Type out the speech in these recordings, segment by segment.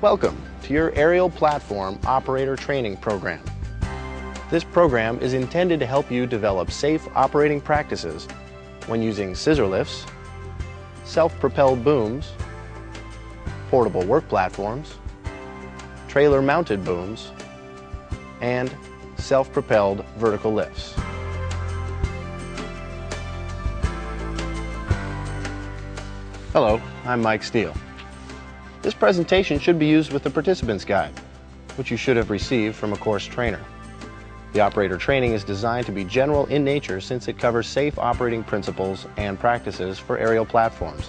Welcome to your aerial platform operator training program. This program is intended to help you develop safe operating practices when using scissor lifts, self-propelled booms, portable work platforms, trailer-mounted booms, and self-propelled vertical lifts. Hello, I'm Mike Steele. This presentation should be used with the participant's guide, which you should have received from a course trainer. The operator training is designed to be general in nature since it covers safe operating principles and practices for aerial platforms.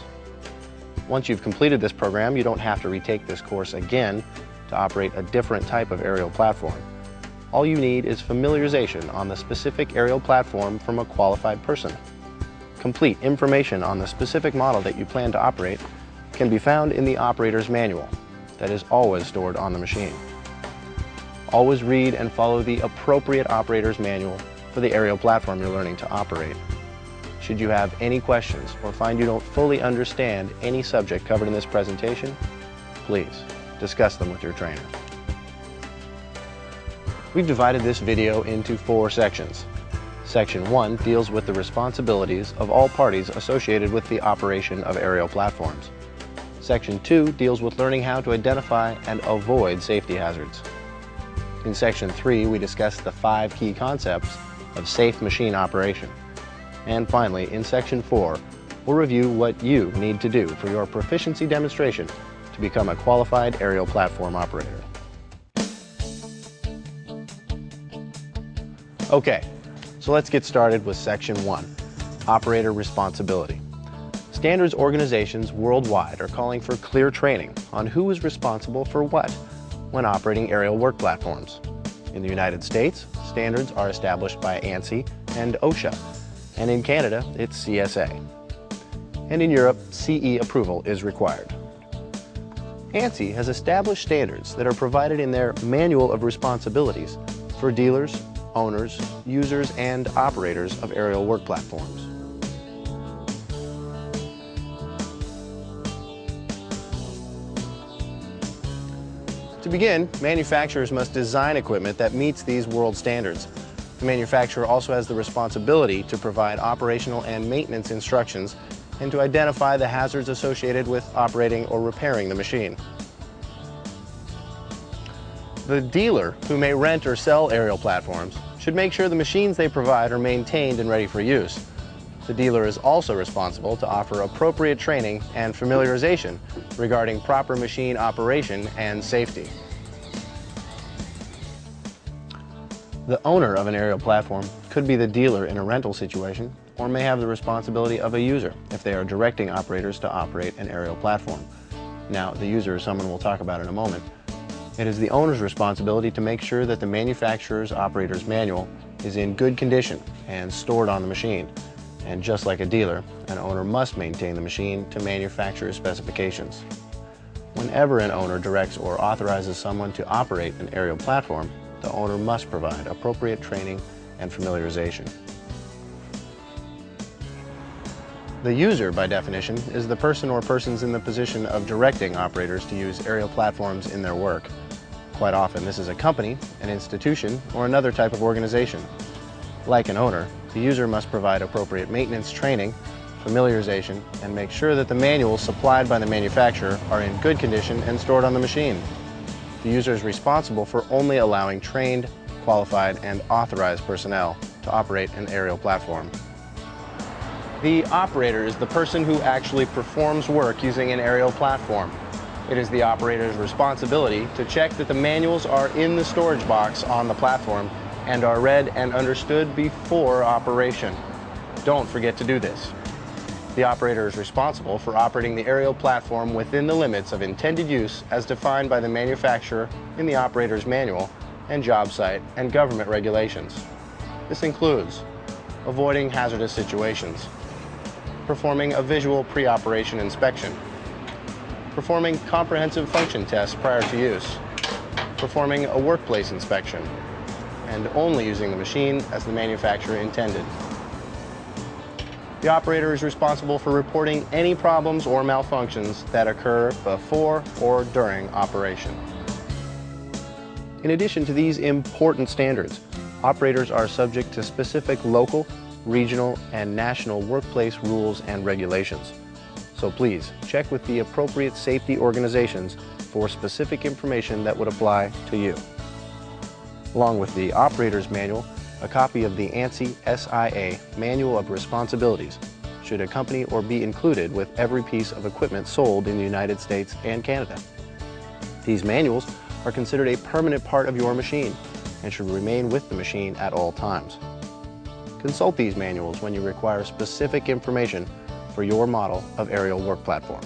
Once you've completed this program, you don't have to retake this course again to operate a different type of aerial platform. All you need is familiarization on the specific aerial platform from a qualified person. Complete information on the specific model that you plan to operate can be found in the operator's manual that is always stored on the machine. Always read and follow the appropriate operator's manual for the aerial platform you're learning to operate. Should you have any questions or find you don't fully understand any subject covered in this presentation, please discuss them with your trainer. We've divided this video into 4 sections. Section 1 deals with the responsibilities of all parties associated with the operation of aerial platforms. Section 2 deals with learning how to identify and avoid safety hazards. In Section 3, we discuss the 5 key concepts of safe machine operation. And finally, in Section 4, we'll review what you need to do for your proficiency demonstration to become a qualified aerial platform operator. Okay. So let's get started with Section 1, Operator Responsibility. Standards organizations worldwide are calling for clear training on who is responsible for what when operating aerial work platforms. In the United States, standards are established by ANSI and OSHA, and in Canada, it's CSA. And in Europe, CE approval is required. ANSI has established standards that are provided in their Manual of Responsibilities for dealers, owners, users, and operators of aerial work platforms. To begin, manufacturers must design equipment that meets these world standards. The manufacturer also has the responsibility to provide operational and maintenance instructions and to identify the hazards associated with operating or repairing the machine. The dealer, who may rent or sell aerial platforms, should make sure the machines they provide are maintained and ready for use. The dealer is also responsible to offer appropriate training and familiarization regarding proper machine operation and safety. The owner of an aerial platform could be the dealer in a rental situation or may have the responsibility of a user if they are directing operators to operate an aerial platform. Now, the user is someone we'll talk about in a moment. It is the owner's responsibility to make sure that the manufacturer's operator's manual is in good condition and stored on the machine. And just like a dealer, an owner must maintain the machine to manufacturer's specifications. Whenever an owner directs or authorizes someone to operate an aerial platform, the owner must provide appropriate training and familiarization. The user, by definition, is the person or persons in the position of directing operators to use aerial platforms in their work. Quite often, this is a company, an institution, or another type of organization. Like an owner, the user must provide appropriate maintenance training, familiarization, and make sure that the manuals supplied by the manufacturer are in good condition and stored on the machine. The user is responsible for only allowing trained, qualified, and authorized personnel to operate an aerial platform. The operator is the person who actually performs work using an aerial platform. It is the operator's responsibility to check that the manuals are in the storage box on the platform and are read and understood before operation. Don't forget to do this. The operator is responsible for operating the aerial platform within the limits of intended use as defined by the manufacturer in the operator's manual and job site and government regulations. This includes avoiding hazardous situations, performing a visual pre-operation inspection, performing comprehensive function tests prior to use, performing a workplace inspection, and only using the machine as the manufacturer intended. The operator is responsible for reporting any problems or malfunctions that occur before or during operation. In addition to these important standards, operators are subject to specific local, regional, and national workplace rules and regulations. So please check with the appropriate safety organizations for specific information that would apply to you. Along with the operator's manual, a copy of the ANSI SIA Manual of Responsibilities should accompany or be included with every piece of equipment sold in the United States and Canada. These manuals are considered a permanent part of your machine and should remain with the machine at all times. Consult these manuals when you require specific information for your model of aerial work platform.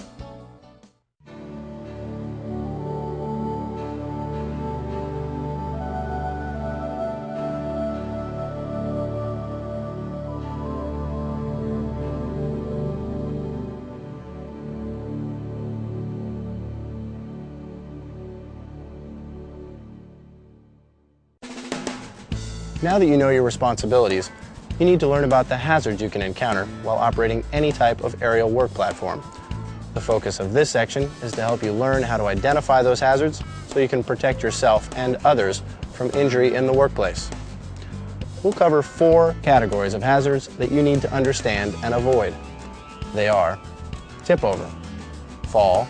Now that you know your responsibilities, you need to learn about the hazards you can encounter while operating any type of aerial work platform. The focus of this section is to help you learn how to identify those hazards so you can protect yourself and others from injury in the workplace. We'll cover 4 categories of hazards that you need to understand and avoid. They are tip over, fall,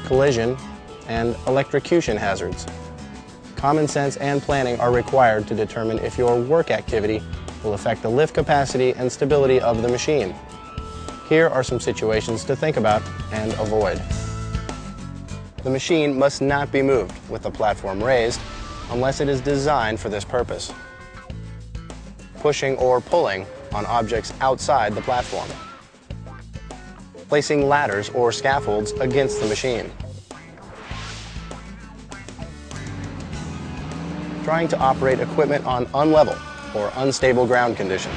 collision, and electrocution hazards. Common sense and planning are required to determine if your work activity will affect the lift capacity and stability of the machine. Here are some situations to think about and avoid. The machine must not be moved with the platform raised unless it is designed for this purpose. Pushing or pulling on objects outside the platform. Placing ladders or scaffolds against the machine. Trying to operate equipment on unlevel or unstable ground conditions.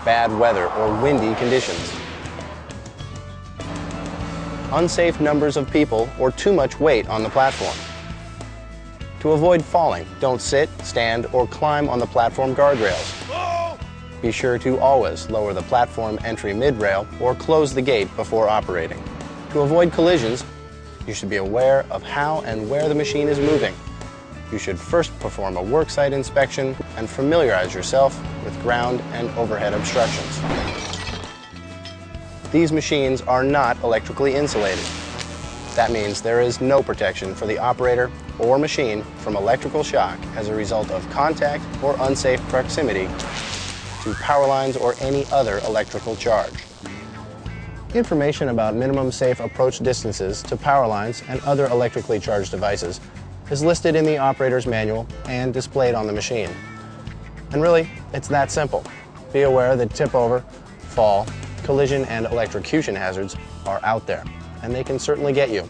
Bad weather or windy conditions. Unsafe numbers of people or too much weight on the platform. To avoid falling, don't sit, stand, or climb on the platform guardrails. Be sure to always lower the platform entry mid-rail or close the gate before operating. To avoid collisions, you should be aware of how and where the machine is moving. You should first perform a worksite inspection and familiarize yourself with ground and overhead obstructions. These machines are not electrically insulated. That means there is no protection for the operator or machine from electrical shock as a result of contact or unsafe proximity to power lines or any other electrical charge. Information about minimum safe approach distances to power lines and other electrically charged devices is listed in the operator's manual and displayed on the machine. And really, it's that simple. Be aware that tip over, fall, collision, and electrocution hazards are out there, and they can certainly get you.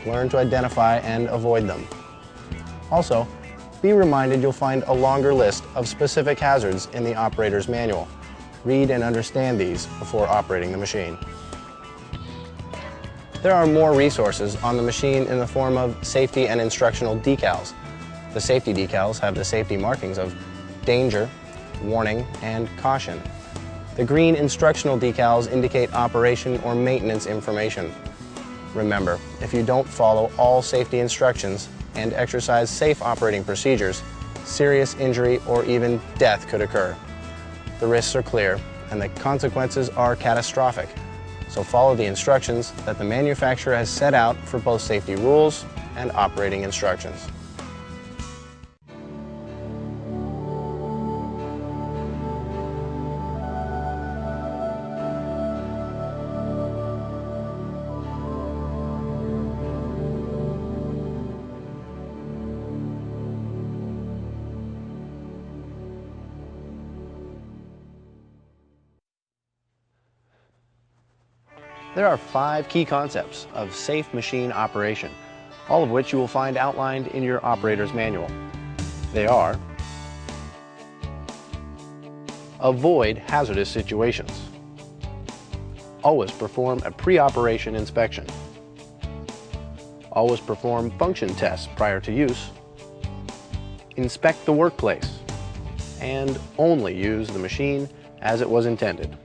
Learn to identify and avoid them. Also, be reminded you'll find a longer list of specific hazards in the operator's manual. Read and understand these before operating the machine. There are more resources on the machine in the form of safety and instructional decals. The safety decals have the safety markings of danger, warning, and caution. The green instructional decals indicate operation or maintenance information. Remember, if you don't follow all safety instructions and exercise safe operating procedures, serious injury or even death could occur. The risks are clear and the consequences are catastrophic. So follow the instructions that the manufacturer has set out for both safety rules and operating instructions. There are 5 key concepts of safe machine operation, all of which you will find outlined in your operator's manual. They are: avoid hazardous situations. Always perform a pre-operation inspection. Always perform function tests prior to use. Inspect the workplace. And only use the machine as it was intended.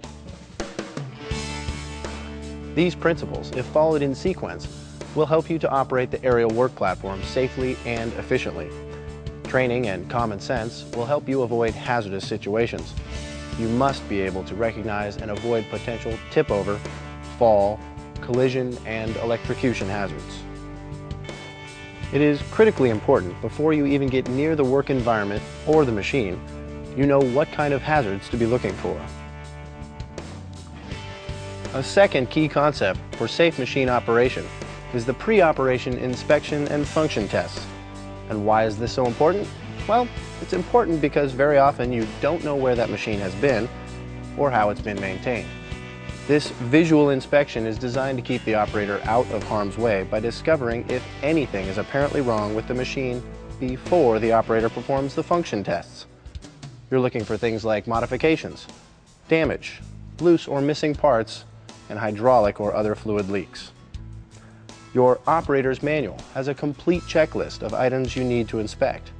These principles, if followed in sequence, will help you to operate the aerial work platform safely and efficiently. Training and common sense will help you avoid hazardous situations. You must be able to recognize and avoid potential tip-over, fall, collision, and electrocution hazards. It is critically important before you even get near the work environment or the machine, you know what kind of hazards to be looking for. A second key concept for safe machine operation is the pre-operation inspection and function tests. And why is this so important? Well, it's important because very often you don't know where that machine has been or how it's been maintained. This visual inspection is designed to keep the operator out of harm's way by discovering if anything is apparently wrong with the machine before the operator performs the function tests. You're looking for things like modifications, damage, loose or missing parts, and hydraulic or other fluid leaks. Your operator's manual has a complete checklist of items you need to inspect.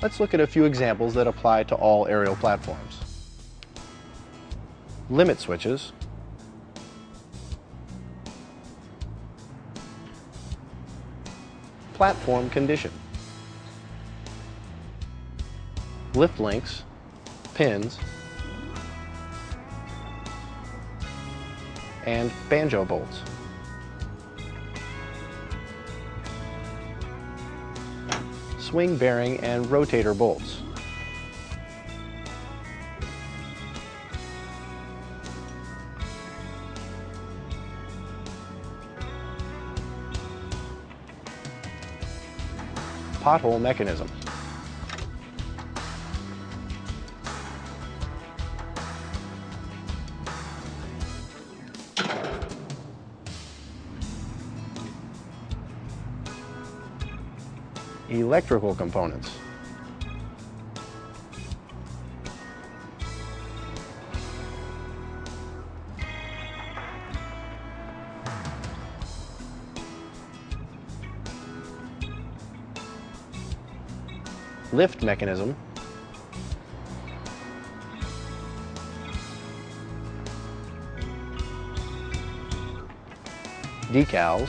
Let's look at a few examples that apply to all aerial platforms. Limit switches, platform condition, lift links, pins, and banjo bolts. Swing bearing and rotator bolts. Pothole mechanism. Electrical components. Lift mechanism. Decals.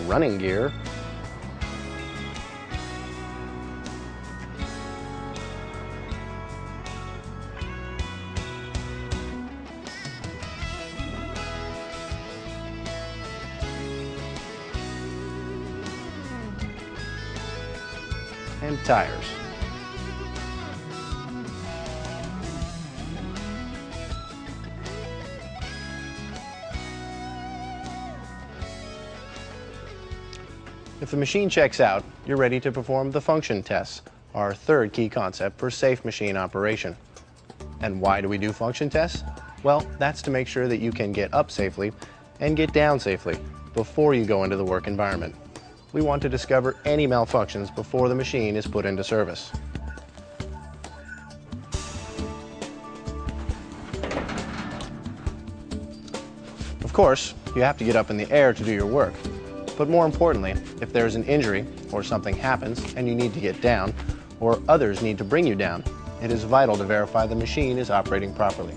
Running gear, and tires. If the machine checks out, you're ready to perform the function tests, our third key concept for safe machine operation. And why do we do function tests? Well, that's to make sure that you can get up safely and get down safely before you go into the work environment. We want to discover any malfunctions before the machine is put into service. Of course, you have to get up in the air to do your work. But more importantly, if there's an injury or something happens and you need to get down, or others need to bring you down, it is vital to verify the machine is operating properly.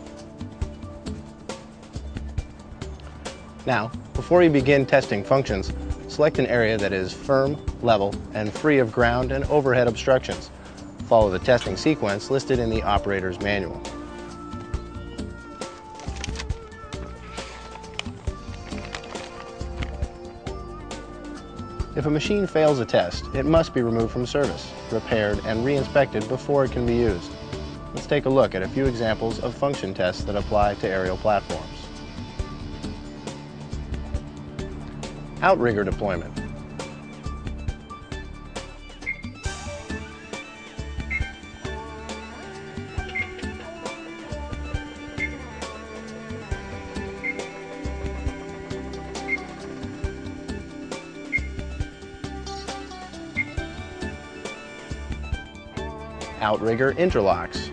Now, before you begin testing functions, select an area that is firm, level, and free of ground and overhead obstructions. Follow the testing sequence listed in the operator's manual. If a machine fails a test, it must be removed from service, repaired, and re-inspected before it can be used. Let's take a look at a few examples of function tests that apply to aerial platforms. Outrigger deployment. outrigger interlocks,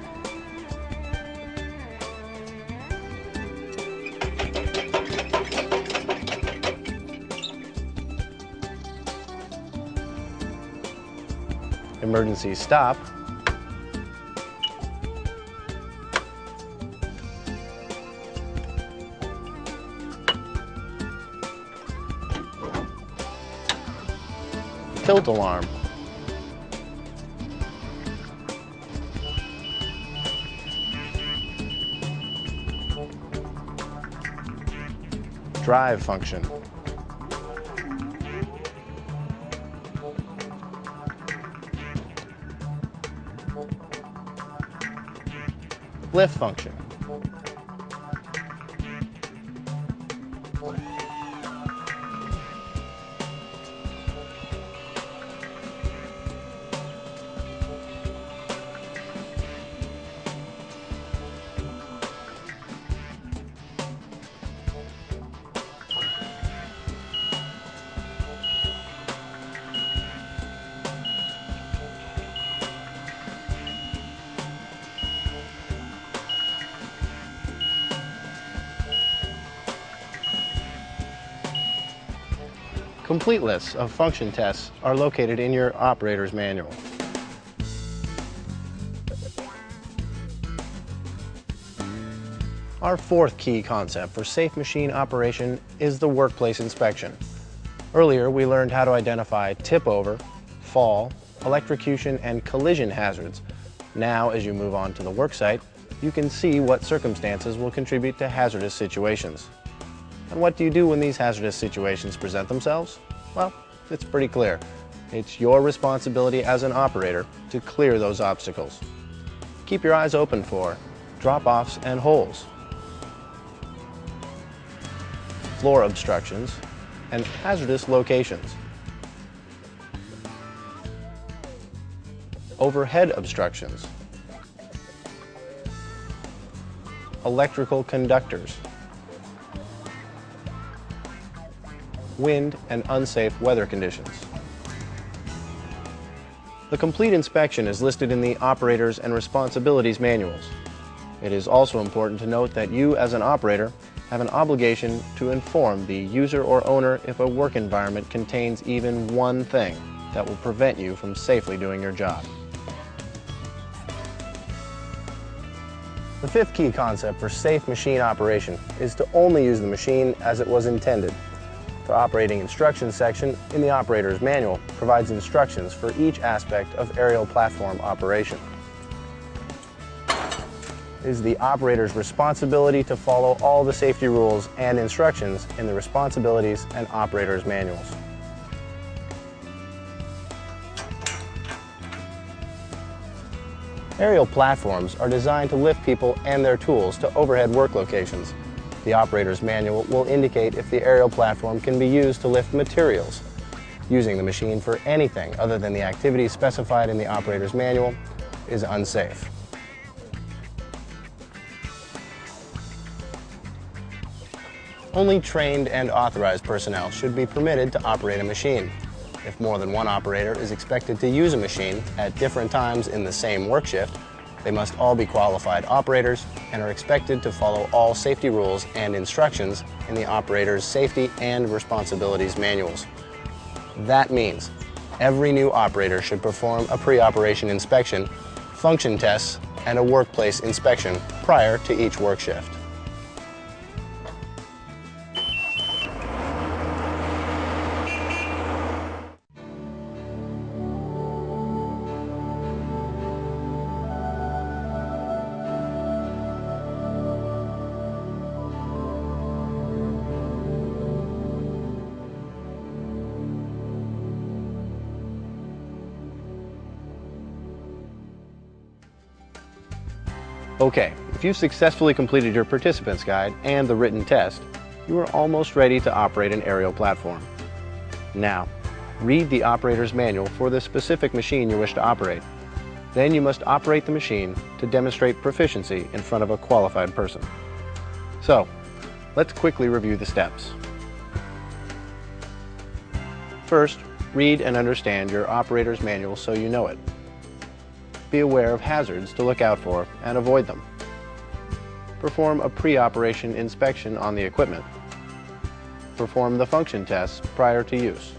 emergency stop, tilt alarm, drive function, lift function, Complete lists of function tests are located in your operator's manual. Our fourth key concept for safe machine operation is the workplace inspection. Earlier, we learned how to identify tip-over, fall, electrocution, and collision hazards. Now, as you move on to the worksite, you can see what circumstances will contribute to hazardous situations. And what do you do when these hazardous situations present themselves? Well, it's pretty clear. It's your responsibility as an operator to clear those obstacles. Keep your eyes open for drop-offs and holes, floor obstructions, and hazardous locations, overhead obstructions, electrical conductors, wind and unsafe weather conditions. The complete inspection is listed in the Operators and Responsibilities manuals. It is also important to note that you, as an operator, have an obligation to inform the user or owner if a work environment contains even one thing that will prevent you from safely doing your job. The fifth key concept for safe machine operation is to only use the machine as it was intended. The operating instructions section in the operator's manual provides instructions for each aspect of aerial platform operation. It is the operator's responsibility to follow all the safety rules and instructions in the responsibilities and operator's manuals. Aerial platforms are designed to lift people and their tools to overhead work locations. The operator's manual will indicate if the aerial platform can be used to lift materials. Using the machine for anything other than the activities specified in the operator's manual is unsafe. Only trained and authorized personnel should be permitted to operate a machine. If more than one operator is expected to use a machine at different times in the same work shift, they must all be qualified operators and are expected to follow all safety rules and instructions in the operator's safety and responsibilities manuals. That means every new operator should perform a pre-operation inspection, function tests, and a workplace inspection prior to each work shift. Okay, if you've successfully completed your participant's guide and the written test, you are almost ready to operate an aerial platform. Now, read the operator's manual for the specific machine you wish to operate. Then you must operate the machine to demonstrate proficiency in front of a qualified person. So, let's quickly review the steps. First, read and understand your operator's manual so you know it. Be aware of hazards to look out for and avoid them. Perform a pre-operation inspection on the equipment. Perform the function tests prior to use.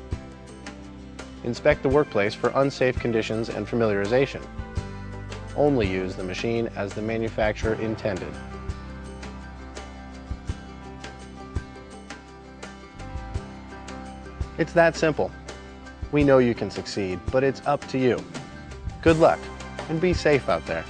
Inspect the workplace for unsafe conditions and familiarization. Only use the machine as the manufacturer intended. It's that simple. We know you can succeed, but it's up to you. Good luck, and be safe out there.